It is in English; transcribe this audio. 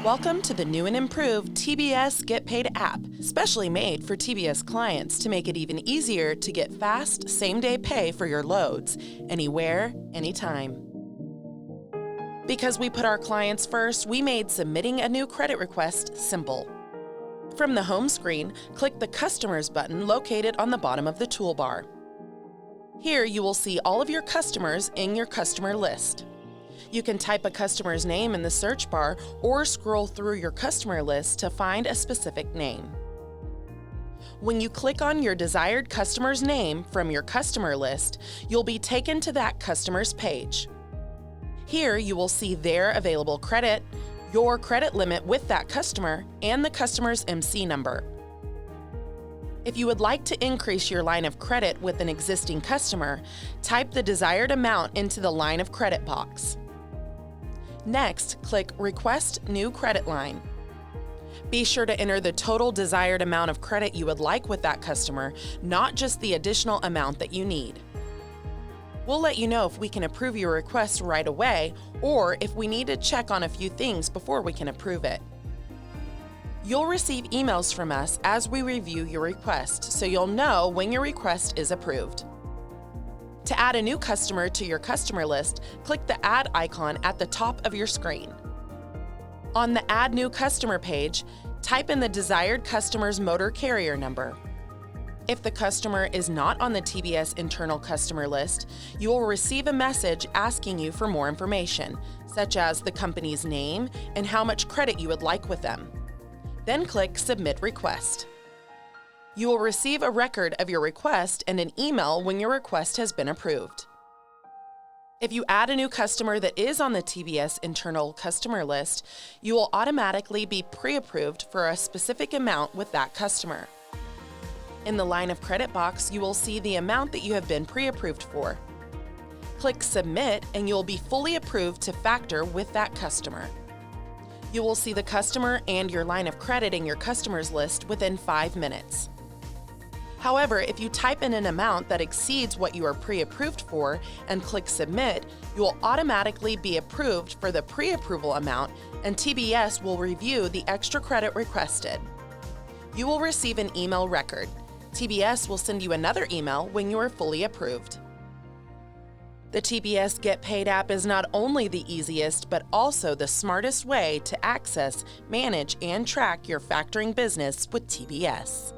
Welcome to the new and improved TBS Get Paid app, specially made for TBS clients to make it even easier to get fast, same-day pay for your loads, anywhere, anytime. Because we put our clients first, we made submitting a new credit request simple. From the home screen, click the Customers button located on the bottom of the toolbar. Here you will see all of your customers in your customer list. You can type a customer's name in the search bar or scroll through your customer list to find a specific name. When you click on your desired customer's name from your customer list, you'll be taken to that customer's page. Here you will see their available credit, your credit limit with that customer, and the customer's MC number. If you would like to increase your line of credit with an existing customer, type the desired amount into the line of credit box. Next, click Request New Credit Line. Be sure to enter the total desired amount of credit you would like with that customer, not just the additional amount that you need. We'll let you know if we can approve your request right away or if we need to check on a few things before we can approve it. You'll receive emails from us as we review your request, so you'll know when your request is approved. To add a new customer to your customer list, click the Add icon at the top of your screen. On the Add New Customer page, type in the desired customer's motor carrier number. If the customer is not on the TBS internal customer list, you will receive a message asking you for more information, such as the company's name and how much credit you would like with them. Then click Submit Request. You will receive a record of your request and an email when your request has been approved. If you add a new customer that is on the TBS internal customer list, you will automatically be pre-approved for a specific amount with that customer. In the line of credit box, you will see the amount that you have been pre-approved for. Click Submit and you will be fully approved to factor with that customer. You will see the customer and your line of credit in your customers list within 5 minutes. However, if you type in an amount that exceeds what you are pre-approved for and click Submit, you will automatically be approved for the pre-approval amount and TBS will review the extra credit requested. You will receive an email record. TBS will send you another email when you are fully approved. The TBS Get Paid app is not only the easiest, but also the smartest way to access, manage, and track your factoring business with TBS.